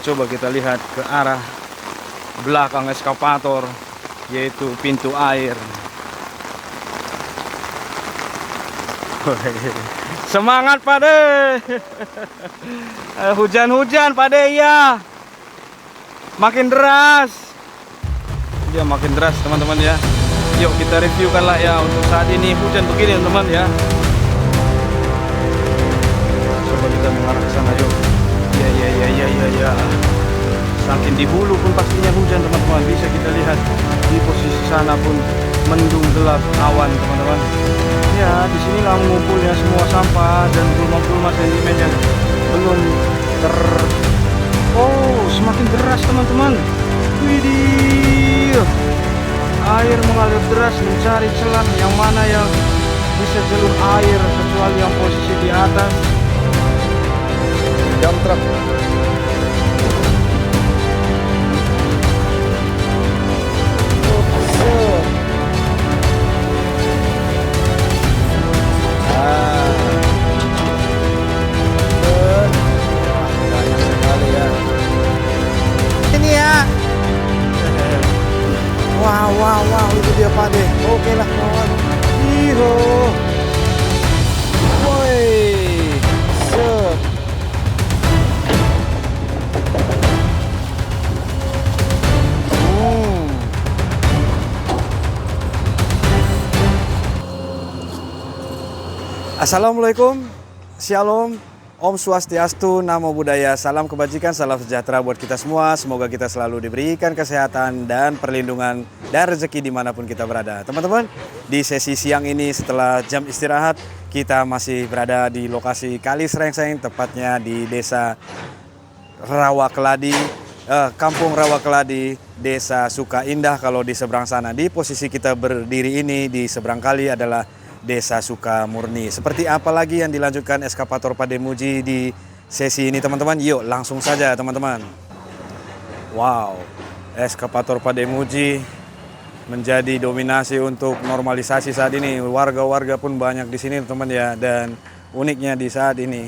coba kita lihat ke arah belakang eskavator, yaitu pintu air. Semangat Pade. Hujan-hujan Pade ya. Makin deras. Dia makin deras teman-teman ya. Yuk kita reviewkan lah ya untuk saat ini hujan begini teman-teman ya. Coba kita mengarah ke sana yuk. Ya. Saking di hulu pun pastinya hujan teman-teman. Bisa kita lihat di posisi sana pun mendung gelap awan teman-teman. Ya di sinilah mengumpulnya semua sampah dan gulma-gulma sedimen yang belum semakin deras teman-teman. Widih, air mengalir deras mencari celah yang mana yang bisa jalur air kecuali yang posisi di atas. Dump truck. Banyak sekali ya. Ini ya. Wow, itu dia Pade. Oke lah kawan. Iho. Woi. Assalamualaikum, Shalom, Om Swastiastu, Namo Buddhaya, salam kebajikan, salam sejahtera buat kita semua. Semoga kita selalu diberikan kesehatan dan perlindungan dan rezeki dimanapun kita berada. Teman-teman, di sesi siang ini setelah jam istirahat, kita masih berada di lokasi Kali Srengseng, tepatnya di Desa Rawakeladi, Kampung Rawakeladi, Desa Sukaindah. Kalau di seberang sana, di posisi kita berdiri ini, di seberang kali adalah Desa Sukamurni. Seperti apa lagi yang dilanjutkan eskavator Pade Muji di sesi ini teman-teman? Yuk langsung saja teman-teman. Wow, eskavator Pade Muji menjadi dominasi untuk normalisasi saat ini. Warga-warga pun banyak di sini teman ya. Dan uniknya di saat ini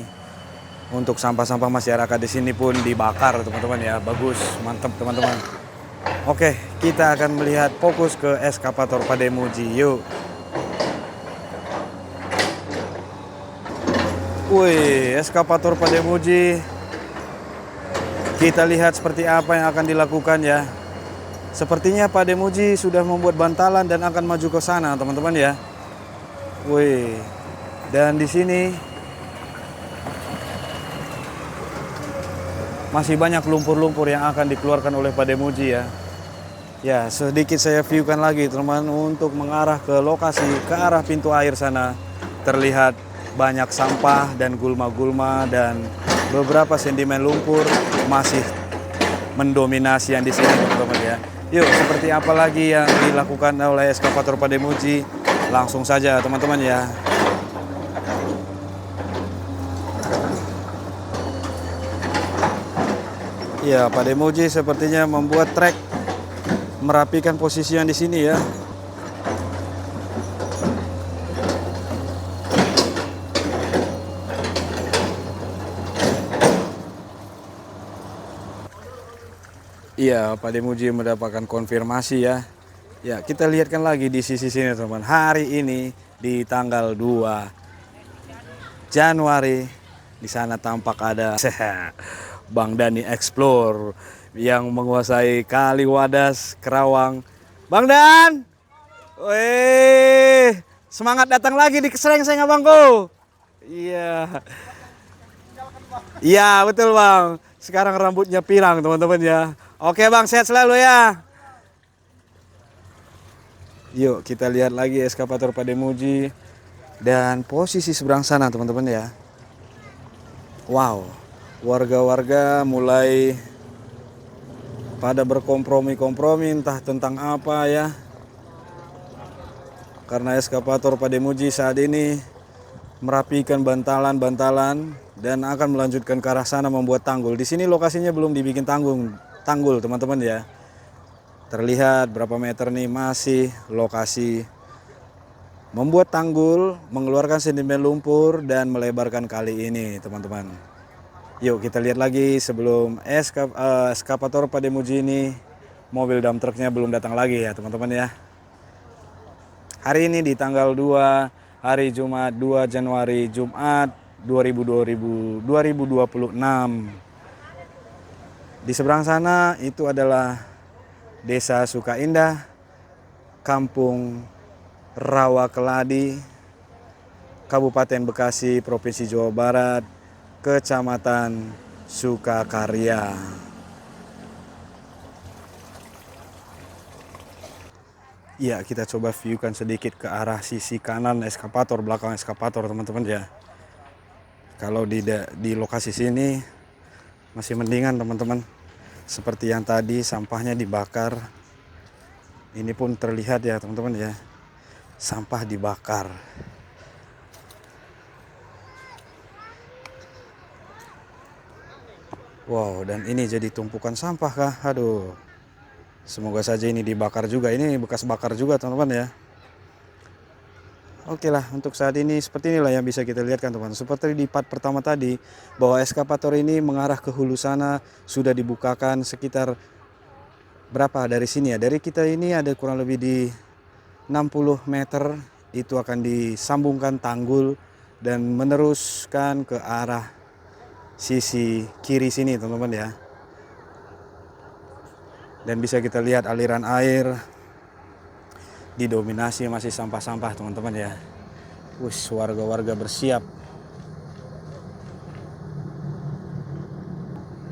untuk sampah-sampah masyarakat di sini pun dibakar teman-teman ya. Bagus, mantap teman-teman. Oke, kita akan melihat fokus ke eskavator Pade Muji. Yuk. Wih, eskavator Pade Muji. Kita lihat seperti apa yang akan dilakukan ya. Sepertinya Pade Muji sudah membuat bantalan dan akan maju ke sana, teman-teman ya. Wih. Dan di sini masih banyak lumpur-lumpur yang akan dikeluarkan oleh Pade Muji ya. Ya, sedikit saya viewkan lagi, teman-teman, untuk mengarah ke lokasi ke arah pintu air sana. Terlihat banyak sampah dan gulma-gulma dan beberapa sedimen lumpur masih mendominasi yang di sini teman-teman ya. Yuk, seperti apa lagi yang dilakukan oleh eskavator Pade Muji? Langsung saja teman-teman ya. Ya, Pade Muji sepertinya membuat trek merapikan posisi yang di sini ya. Iya, Pade Muji mendapatkan konfirmasi ya. Ya, kita lihatkan lagi di sisi sini teman. Hari ini di tanggal 2 Januari di sana tampak ada Bang Dani Explore yang menguasai Kali Wadas Kerawang. Bang Dan, weh, semangat datang lagi di Srengseng abangku. Iya. Iya, betul Bang. Sekarang rambutnya pirang teman-teman ya. Oke Bang, sehat selalu ya. Yuk kita lihat lagi eskavator Pade Muji. Dan posisi seberang sana teman-teman ya. Wow, warga-warga mulai pada berkompromi-kompromi entah tentang apa ya. Karena eskavator Pade Muji saat ini merapikan bantalan-bantalan dan akan melanjutkan ke arah sana membuat tanggul. Di sini lokasinya belum dibikin tanggul teman-teman ya. Terlihat berapa meter nih masih lokasi membuat tanggul, mengeluarkan sedimen lumpur dan melebarkan kali ini teman-teman. Yuk kita lihat lagi sebelum eskavator Pak Demuji ini, mobil dump trucknya belum datang lagi ya teman-teman ya. Hari ini di tanggal 2 hari Jumat 2 Januari Jumat 2026. Di seberang sana itu adalah Desa Sukaindah, Kampung Rawa Keladi, Kabupaten Bekasi, Provinsi Jawa Barat, Kecamatan Sukakarya. Ya, kita coba viewkan sedikit ke arah sisi kanan eskavator, belakang eskavator teman-teman ya. Kalau di lokasi sini masih mendingan teman-teman. Seperti yang tadi sampahnya dibakar. Ini pun terlihat ya teman-teman ya. Sampah dibakar. Wow, dan ini jadi tumpukan sampah kah? Aduh. Semoga saja ini dibakar juga. Ini bekas bakar juga teman-teman ya. Oke lah, untuk saat ini seperti inilah yang bisa kita lihat kan teman-teman. Seperti di part pertama tadi, bahwa eskavator ini mengarah ke hulu sana sudah dibukakan sekitar berapa dari sini ya. Dari kita ini ada kurang lebih di 60 meter, itu akan disambungkan tanggul dan meneruskan ke arah sisi kiri sini teman-teman ya. Dan bisa kita lihat aliran air didominasi masih sampah-sampah teman-teman ya. Warga-warga bersiap.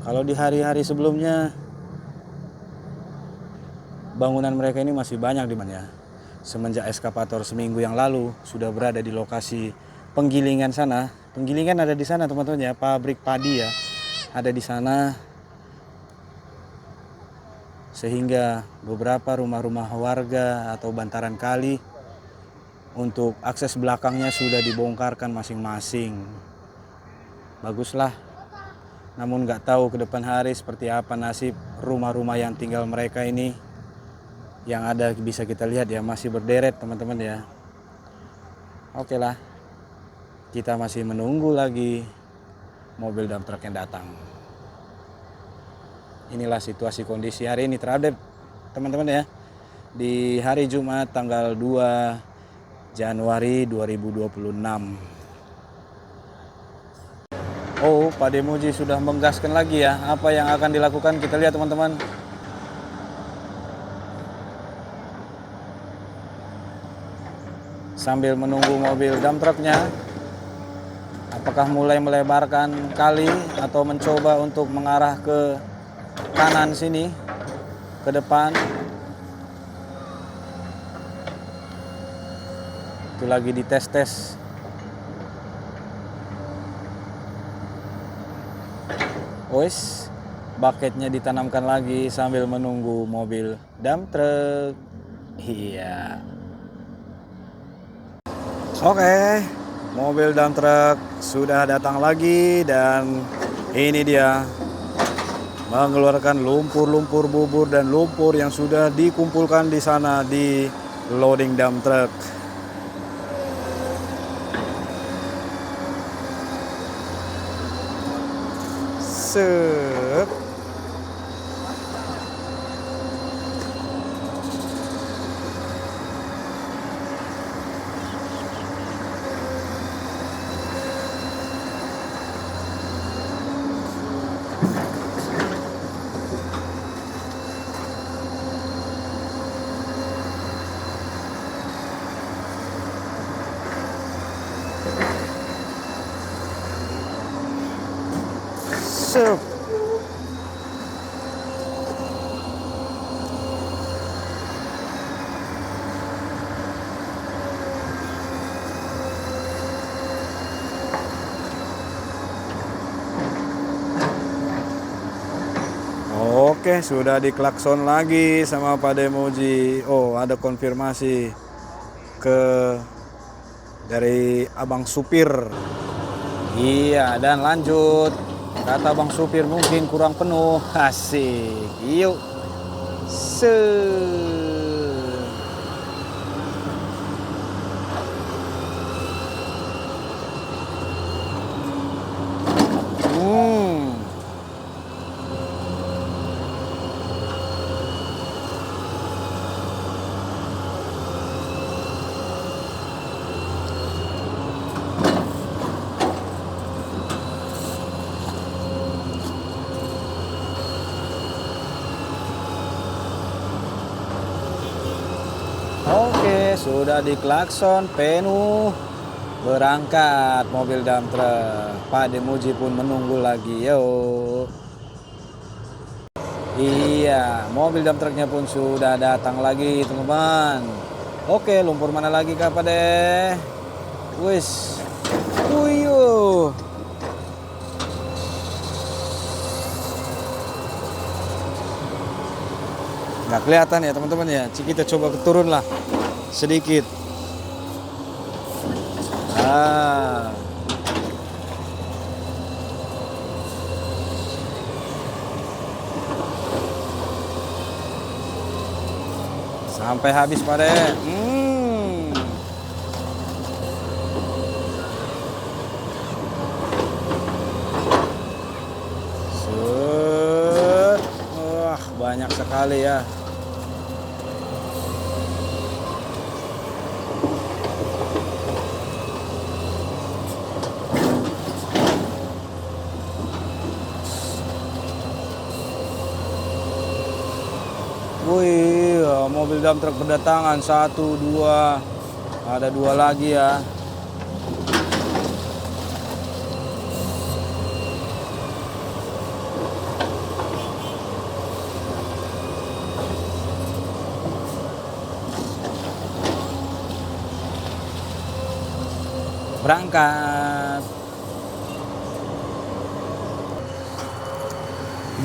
Kalau di hari-hari sebelumnya bangunan mereka ini masih banyak di mana ya. Semenjak eskavator seminggu yang lalu sudah berada di lokasi penggilingan sana. Penggilingan ada di sana teman-teman ya, pabrik padi ya. Ada di sana. Sehingga beberapa rumah-rumah warga atau bantaran kali untuk akses belakangnya sudah dibongkarkan masing-masing. Baguslah. Namun nggak tahu ke depan hari seperti apa nasib rumah-rumah yang tinggal mereka ini. Yang ada bisa kita lihat ya masih berderet teman-teman ya. Oke lah. Kita masih menunggu lagi mobil dump truck yang datang. Inilah situasi kondisi hari ini terupdate teman-teman ya. Di hari Jumat tanggal 2 Januari 2026. Oh, Pak Demuji sudah menggaskan lagi ya. Apa yang akan dilakukan kita lihat teman-teman. Sambil menunggu mobil dump trucknya. Apakah mulai melebarkan kali atau mencoba untuk mengarah ke kanan sini ke depan. Itu lagi dites-tes. Wes, bucketnya ditanamkan lagi sambil menunggu mobil dump truck. Iya. Oke, mobil dump truck sudah datang lagi dan ini dia mengeluarkan lumpur-lumpur bubur dan lumpur yang sudah dikumpulkan di sana di loading dump truck. Sep. Sep. Oke, sudah diklakson lagi sama Pak Demuji. Oh, ada konfirmasi ke dari abang supir. Iya, dan lanjut. Kata abang supir mungkin kurang penuh. Asik. Yuk. sudah diklakson penuh. Berangkat mobil dump truck. Pak Demuji pun menunggu lagi. Yo. Iya, mobil dump trucknya pun sudah datang lagi, teman-teman. Oke, lumpur mana lagi Kak Pak De? Wis. Uyuh. Nggak kelihatan ya teman-teman ya. Kita coba turun lah sedikit. Sampai habis Pak De. Wah, banyak sekali ya. Wih, mobil dump truck berdatangan 1, 2, ada 2 lagi ya. Berangkat.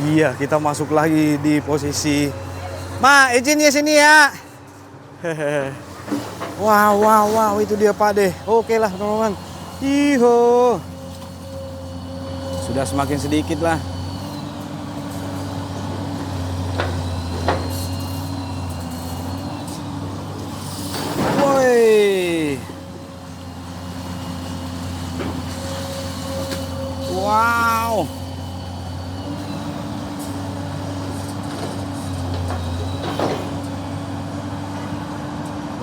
Iya, kita masuk lagi di posisi. Ma, izinnya sini ya. Wow, itu dia Pak De. Oke lah teman-teman. Iho. Sudah semakin sedikit lah. Woi. Wow.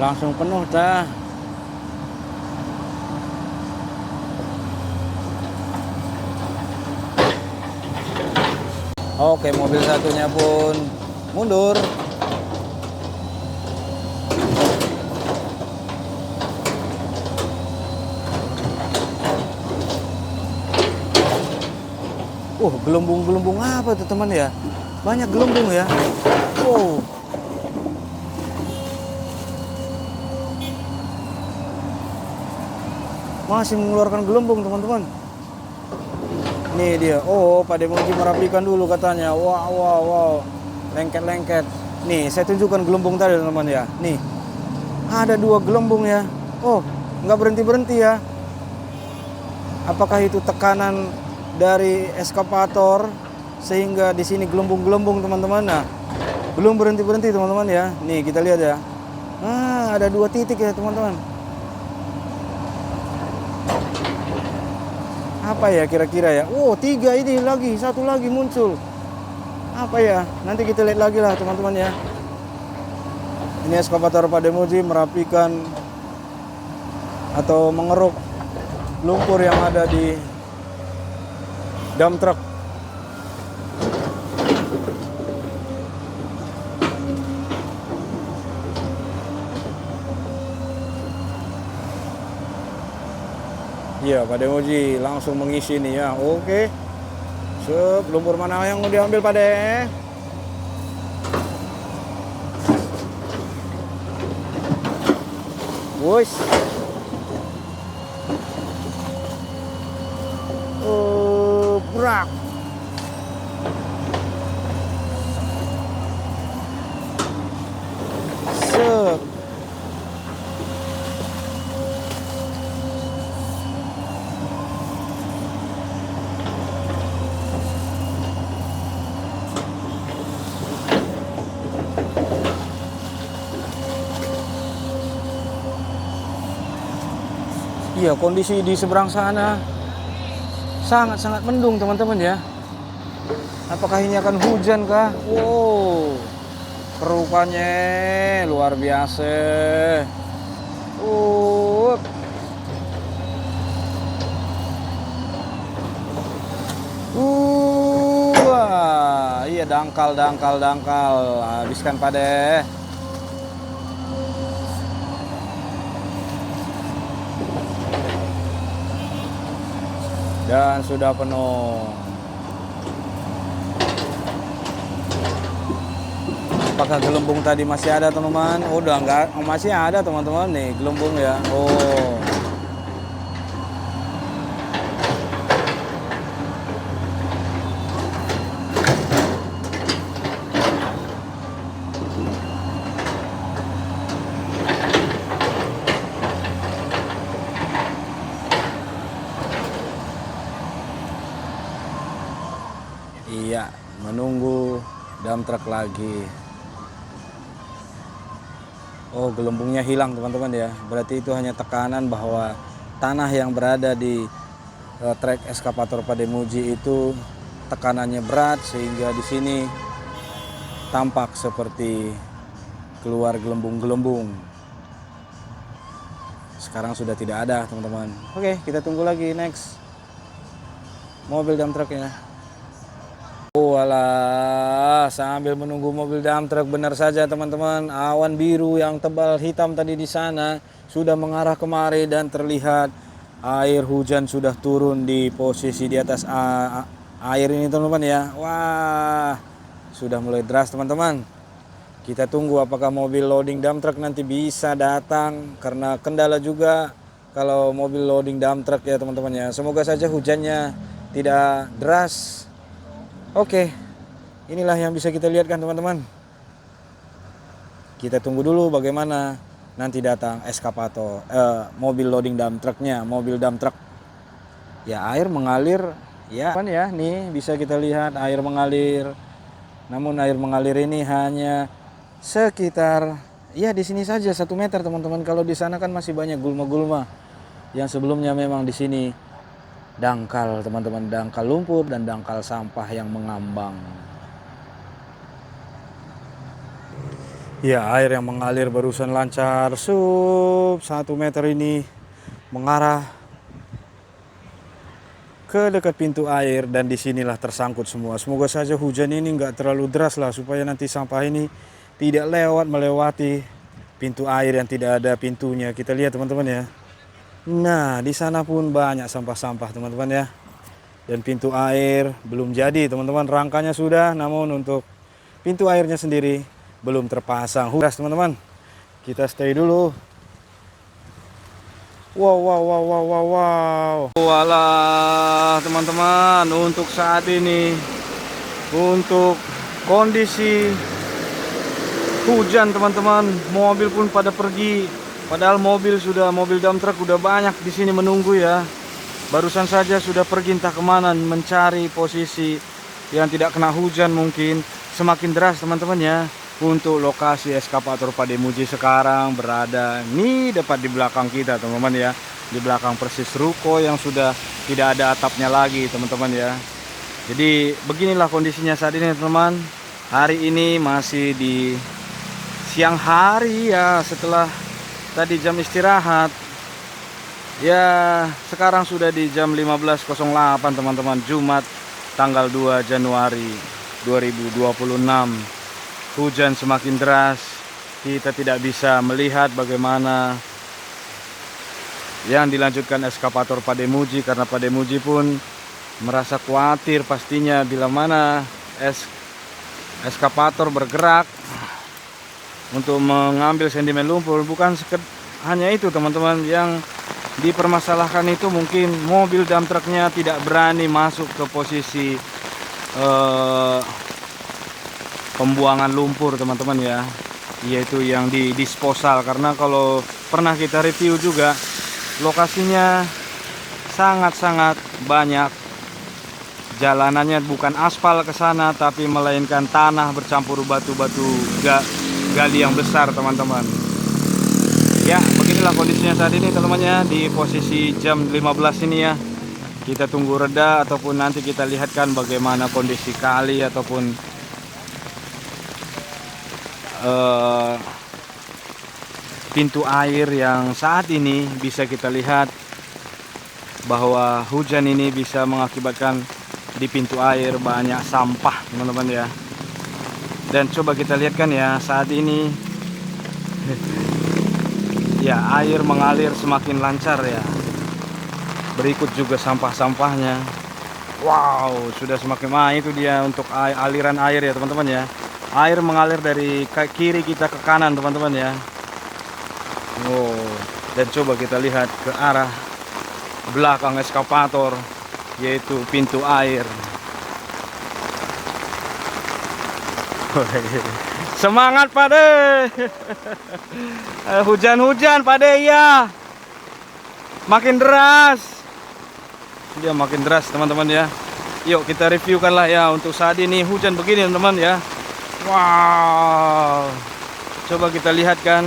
Langsung penuh dah. Oke, mobil satunya pun mundur. Gelembung-gelembung apa tuh teman ya? Banyak gelembung ya. Wow. Masih mengeluarkan gelembung teman-teman. Nih dia. Oh, Pak Demuji merapikan dulu katanya. Wow. Lengket-lengket. Nih, saya tunjukkan gelembung tadi teman-teman ya. Nih. Ada 2 gelembung ya. Oh, nggak berhenti-berhenti ya. Apakah itu tekanan dari eskapator sehingga di sini gelembung-gelembung teman-teman? Nah, belum berhenti-berhenti teman-teman ya. Nih, kita lihat ya. Ada 2 titik ya teman-teman. Apa ya kira-kira ya? 3 ini lagi, 1 lagi muncul. Apa ya? Nanti kita lihat lagi lah teman-teman ya. Ini eskapator Pak Demuji merapikan atau mengeruk lumpur yang ada di dump truck. Iya, Pak Demuji langsung mengisi nih ya. Oke. Sep, lumpur mana yang mau diambil Pak De? Wush. Brak. Sep. Iya, kondisi di seberang sana sangat-sangat mendung teman-teman ya. Apakah ini akan hujan kah? Wow, kerupannya luar biasa. Iya, dangkal. Habiskan Pak De. dan sudah penuh. Apakah gelembung tadi masih ada teman-teman? Oh, udah enggak, masih ada teman-teman nih gelembung ya. Oh. Iya, menunggu dump truck lagi. Oh, gelembungnya hilang teman-teman ya. Berarti itu hanya tekanan bahwa tanah yang berada di trek eskavator Pademuji itu tekanannya berat sehingga di sini tampak seperti keluar gelembung-gelembung. Sekarang sudah tidak ada teman-teman. Oke, kita tunggu lagi next mobil dump trucknya. Oh alah, sambil menunggu mobil dump truck, benar saja teman-teman, awan biru yang tebal hitam tadi di sana sudah mengarah kemari dan terlihat air hujan sudah turun di posisi di atas air ini teman-teman ya. Wah, sudah mulai deras teman-teman. Kita tunggu apakah mobil loading dump truck nanti bisa datang, karena kendala juga kalau mobil loading dump truck ya teman-teman ya. Semoga saja hujannya tidak deras. Oke, inilah yang bisa kita lihat kan teman-teman. Kita tunggu dulu bagaimana nanti datang eskavator, mobil loading dump trucknya, mobil dump truck. Ya, air mengalir, ya kan ya, nih bisa kita lihat air mengalir. Namun air mengalir ini hanya sekitar, ya di sini saja 1 meter teman-teman. Kalau di sana kan masih banyak gulma-gulma yang sebelumnya memang di sini dangkal teman-teman, dangkal lumpur dan dangkal sampah yang mengambang. Ya, air yang mengalir barusan lancar 1 meter ini mengarah ke dekat pintu air dan disinilah tersangkut semua. Semoga saja hujan ini nggak terlalu deras lah supaya nanti sampah ini tidak melewati pintu air yang tidak ada pintunya. Kita lihat teman-teman ya. Nah, di sana pun banyak sampah-sampah teman-teman ya. Dan pintu air belum jadi teman-teman, rangkanya sudah, namun untuk pintu airnya sendiri belum terpasang. Huras teman-teman. Kita stay dulu. Wow. Walah teman-teman, untuk saat ini, untuk kondisi hujan teman-teman, mobil pun pada pergi. Padahal mobil dump truck udah banyak di sini menunggu ya. Barusan saja sudah pergi entah kemana mencari posisi yang tidak kena hujan mungkin. Semakin deras teman-teman ya. Untuk lokasi eskavator Pademuji sekarang berada nih tepat di belakang kita teman-teman ya. Di belakang persis ruko yang sudah tidak ada atapnya lagi teman-teman ya. Jadi beginilah kondisinya saat ini teman-teman. Hari ini masih di siang hari ya, setelah tadi jam istirahat. Ya, sekarang sudah di jam 15.08 teman-teman, Jumat tanggal 2 Januari 2026. Hujan semakin deras. Kita tidak bisa melihat bagaimana yang dilanjutkan eskavator Pademuji, karena Pademuji pun merasa khawatir pastinya bila mana eskavator bergerak untuk mengambil sedimen lumpur. Bukan hanya itu teman-teman, yang dipermasalahkan itu mungkin mobil dump trucknya tidak berani masuk ke posisi pembuangan lumpur teman-teman ya, yaitu yang di disposal. Karena kalau pernah kita review juga, lokasinya sangat-sangat banyak, jalanannya bukan aspal ke sana tapi melainkan tanah bercampur batu-batu gali yang besar teman-teman. Ya, beginilah kondisinya saat ini teman-teman ya, di posisi jam 15 ini ya. Kita tunggu reda ataupun nanti kita lihatkan bagaimana kondisi kali ataupun pintu air yang saat ini bisa kita lihat bahwa hujan ini bisa mengakibatkan di pintu air banyak sampah teman-teman ya. Dan coba kita lihat kan ya, saat ini ya air mengalir semakin lancar ya. Berikut juga sampah-sampahnya. Wow, sudah semakin itu dia untuk aliran air ya teman-teman ya. Air mengalir dari kiri kita ke kanan teman-teman ya. Oh, dan coba kita lihat ke arah belakang eskavator, yaitu pintu air. Semangat Pade. Hujan-hujan Pade ya. Makin deras. Dia makin deras teman-teman ya. Yuk kita reviewkan lah ya untuk saat ini hujan begini teman-teman ya. Wow. Coba kita lihat kan.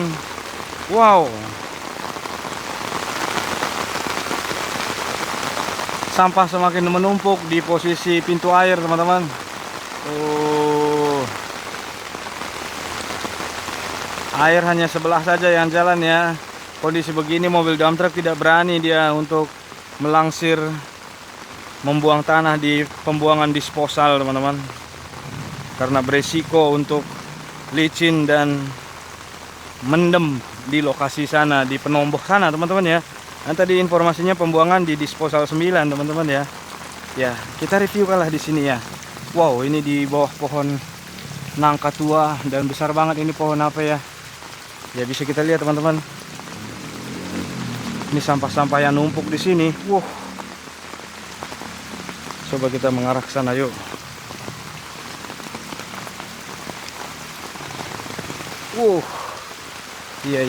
Wow. Sampah semakin menumpuk di posisi pintu air teman-teman. Air hanya sebelah saja yang jalan ya. Kondisi begini mobil dump truck tidak berani dia untuk melangsir membuang tanah di pembuangan disposal teman-teman, karena beresiko untuk licin dan mendem di lokasi sana, di penombok sana teman-teman ya. Dan tadi informasinya pembuangan di disposal 9 teman-teman ya. Ya, kita review kalah di sini ya. Wow, ini di bawah pohon nangka tua dan besar banget ini pohon apa ya. Ya bisa kita lihat teman-teman. Ini sampah-sampah yang numpuk di sini. Wow. Coba kita mengarah ke sana yuk. Iya.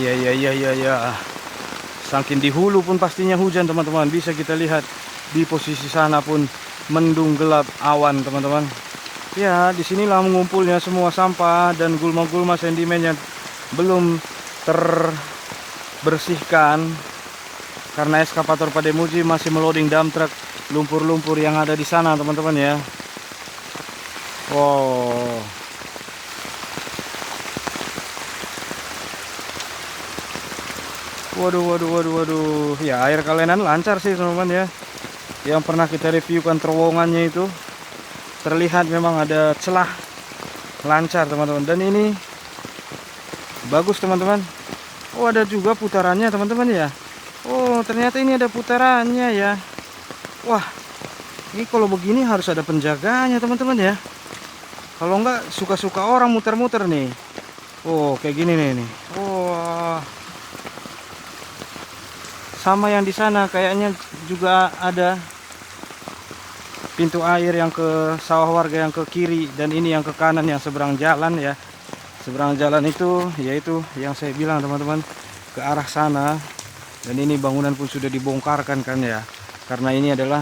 Saking di hulu pun pastinya hujan teman-teman. Bisa kita lihat di posisi sana pun mendung gelap awan teman-teman. Ya, disinilah mengumpulnya semua sampah dan gulma-gulma sedimennya belum terbersihkan karena eskavator Pademuji masih meloading dump truck lumpur-lumpur yang ada di sana teman-teman ya. Wow. Waduh. Ya, air kalenan lancar sih teman-teman ya. Yang pernah kita reviewkan terowongannya itu terlihat memang ada celah, lancar teman-teman. Dan ini bagus teman-teman. Oh, ada juga putarannya teman-teman ya. Oh, ternyata ini ada putarannya ya. Wah, ini kalau begini harus ada penjaganya teman-teman ya. Kalau enggak suka-suka orang muter-muter nih. Oh, kayak gini nih. Wah. Sama yang di sana kayaknya juga ada pintu air yang ke sawah warga yang ke kiri, dan ini yang ke kanan yang seberang jalan ya. Seberang jalan itu yaitu yang saya bilang teman-teman, ke arah sana. Dan ini bangunan pun sudah dibongkarkan kan ya, karena ini adalah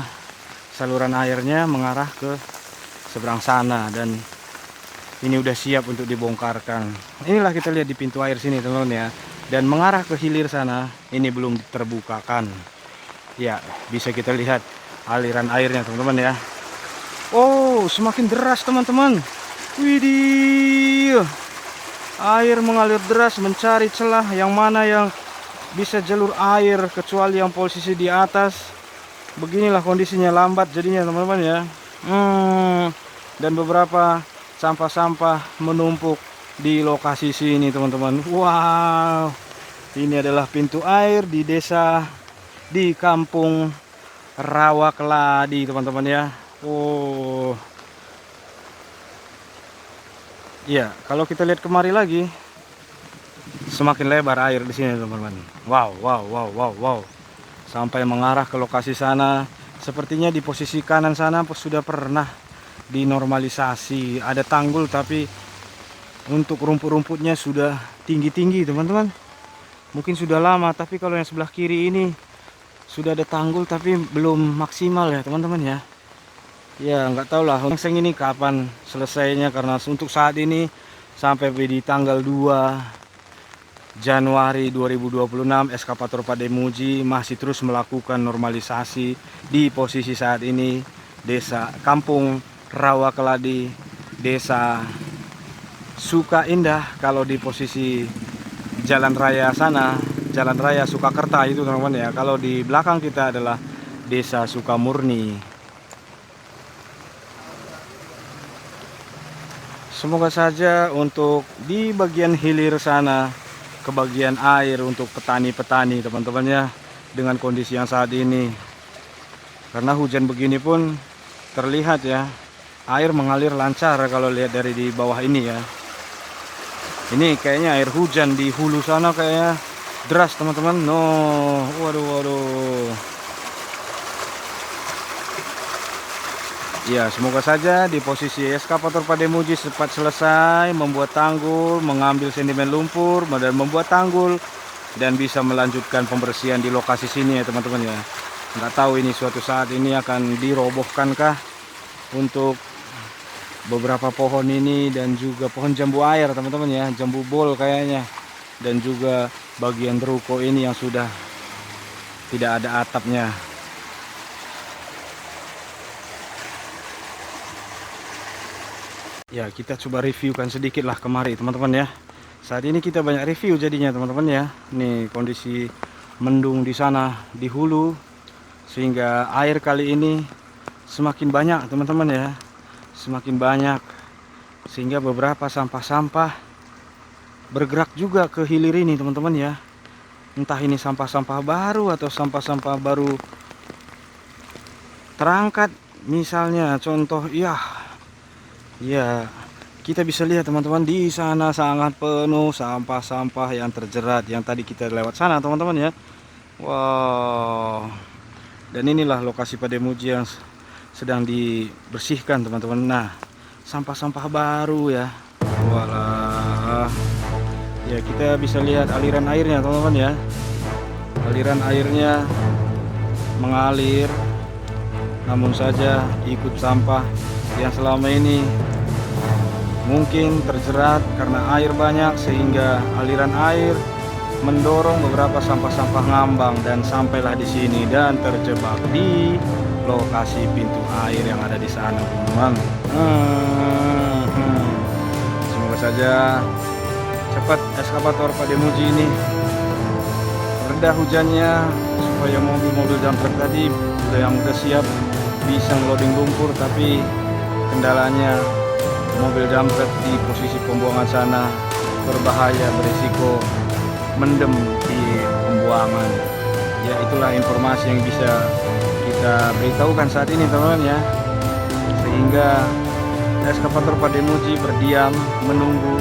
saluran airnya mengarah ke seberang sana dan ini udah siap untuk dibongkarkan. Inilah kita lihat di pintu air sini teman-teman ya. Dan mengarah ke hilir sana ini belum terbukakan. Ya, bisa kita lihat aliran airnya teman-teman ya. Oh, semakin deras teman-teman. Widih. Air mengalir deras mencari celah yang mana yang bisa jalur air, kecuali yang posisi di atas. Beginilah kondisinya, lambat jadinya teman-teman ya. Dan beberapa sampah-sampah menumpuk di lokasi sini teman-teman. Wow, ini adalah pintu air di desa, di kampung Rawakeladi teman-teman ya. Oh iya, kalau kita lihat kemari lagi semakin lebar air di sini teman-teman. Wow, sampai mengarah ke lokasi sana. Sepertinya di posisi kanan sana sudah pernah dinormalisasi, ada tanggul, tapi untuk rumput-rumputnya sudah tinggi-tinggi teman-teman. Mungkin sudah lama, tapi kalau yang sebelah kiri ini sudah ada tanggul tapi belum maksimal ya teman-teman ya. Ya nggak tahu lah longseng ini kapan selesainya, karena untuk saat ini sampai di tanggal 2 Januari 2026 eskavator Pademuji masih terus melakukan normalisasi di posisi saat ini desa Kampung Rawakeladi, desa Suka Indah. Kalau di posisi jalan raya sana, jalan raya Sukakerta itu teman-teman ya. Kalau di belakang kita adalah desa Sukamurni. Semoga saja untuk di bagian hilir sana, kebagian air untuk petani-petani teman-teman ya, dengan kondisi yang saat ini Karena hujan begini pun terlihat ya, air mengalir lancar kalau lihat dari di bawah ini ya. Ini kayaknya air hujan di hulu sana kayaknya deras teman-teman. No, waduh waduh. Ya, semoga saja di posisi eskavator Pademuji cepat selesai membuat tanggul, mengambil sedimen lumpur, dan membuat tanggul, dan bisa melanjutkan pembersihan di lokasi sini ya teman-teman ya. Nggak tahu ini suatu saat ini akan dirobohkankah untuk beberapa pohon ini, dan juga pohon jambu air teman-teman ya, jambu bol kayaknya, dan juga bagian ruko ini yang sudah tidak ada atapnya. Ya, kita coba reviewkan sedikit lah kemari teman-teman ya. Saat ini kita banyak review jadinya teman-teman ya. Nih kondisi mendung di sana di hulu, sehingga air kali ini semakin banyak teman-teman ya. Semakin banyak, sehingga beberapa sampah-sampah bergerak juga ke hilir ini teman-teman ya. Entah ini sampah-sampah baru atau sampah-sampah baru terangkat, misalnya contoh ya, kita bisa lihat teman-teman di sana sangat penuh sampah-sampah yang terjerat yang tadi kita lewat sana teman-teman ya. Wow. Dan inilah lokasi Pademuji yang sedang dibersihkan teman-teman. Nah, sampah-sampah baru ya. Walah. Ya, kita bisa lihat aliran airnya teman-teman ya. Aliran airnya mengalir, namun saja ikut sampah yang selama ini mungkin terjerat karena air banyak, sehingga aliran air mendorong beberapa sampah-sampah ngambang dan sampailah di sini dan terjebak di lokasi pintu air yang ada di sana teman-teman. Semoga saja cepat eskavator Pademuji ini reda hujannya, supaya mobil-mobil dump truck tadi yang udah siap bisa loading lumpur, tapi kendalanya mobil dump truck di posisi pembuangan sana berbahaya, berisiko mendem di pembuangan. Ya, itulah informasi yang bisa kita beritahukan saat ini teman-teman ya. Sehingga eskavator Pademuji berdiam menunggu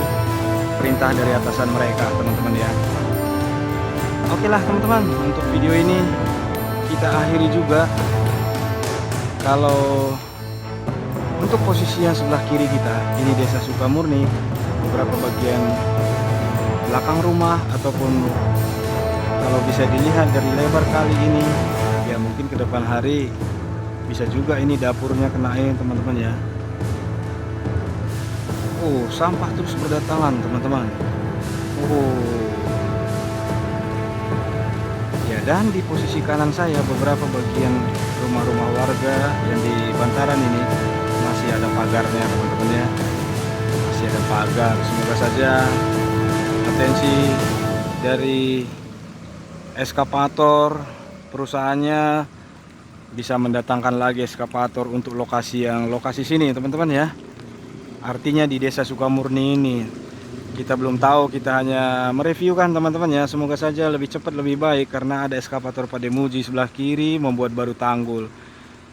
perintah dari atasan mereka teman-teman ya. Oke lah teman-teman, untuk video ini kita akhiri juga. Kalau untuk posisi yang sebelah kiri kita, ini Desa Sukamurni, beberapa bagian belakang rumah, ataupun kalau bisa dilihat dari lebar kali ini, ya mungkin ke depan hari bisa juga ini dapurnya kena air teman-teman ya. Oh, sampah terus berdatangan teman-teman. Ya, dan di posisi kanan saya beberapa bagian rumah-rumah warga yang di bantaran ini masih ada pagarnya teman-teman ya, masih ada pagar. Semoga saja atensi dari eskavator perusahaannya bisa mendatangkan lagi eskavator untuk lokasi sini teman-teman ya. Artinya di Desa Sukamurni ini kita belum tahu, kita hanya mereviewkan teman-teman ya. Semoga saja lebih cepat lebih baik, karena ada eskavator Pademuji sebelah kiri membuat baru tanggul.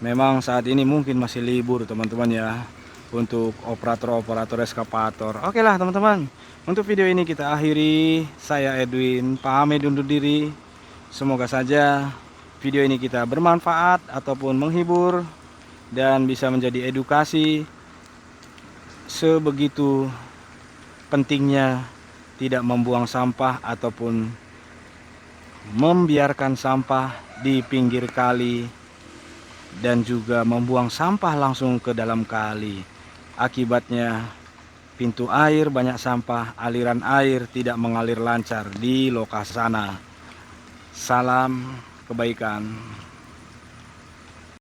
Memang saat ini mungkin masih libur teman-teman ya untuk operator-operator eskavator. Oke lah teman-teman, untuk video ini kita akhiri. Saya Edwin pamit undur diri. Semoga saja video ini kita bermanfaat ataupun menghibur dan bisa menjadi edukasi sebegitu pentingnya tidak membuang sampah ataupun membiarkan sampah di pinggir kali, dan juga membuang sampah langsung ke dalam kali. Akibatnya pintu air banyak sampah, aliran air tidak mengalir lancar di lokasi sana. Salam kebaikan.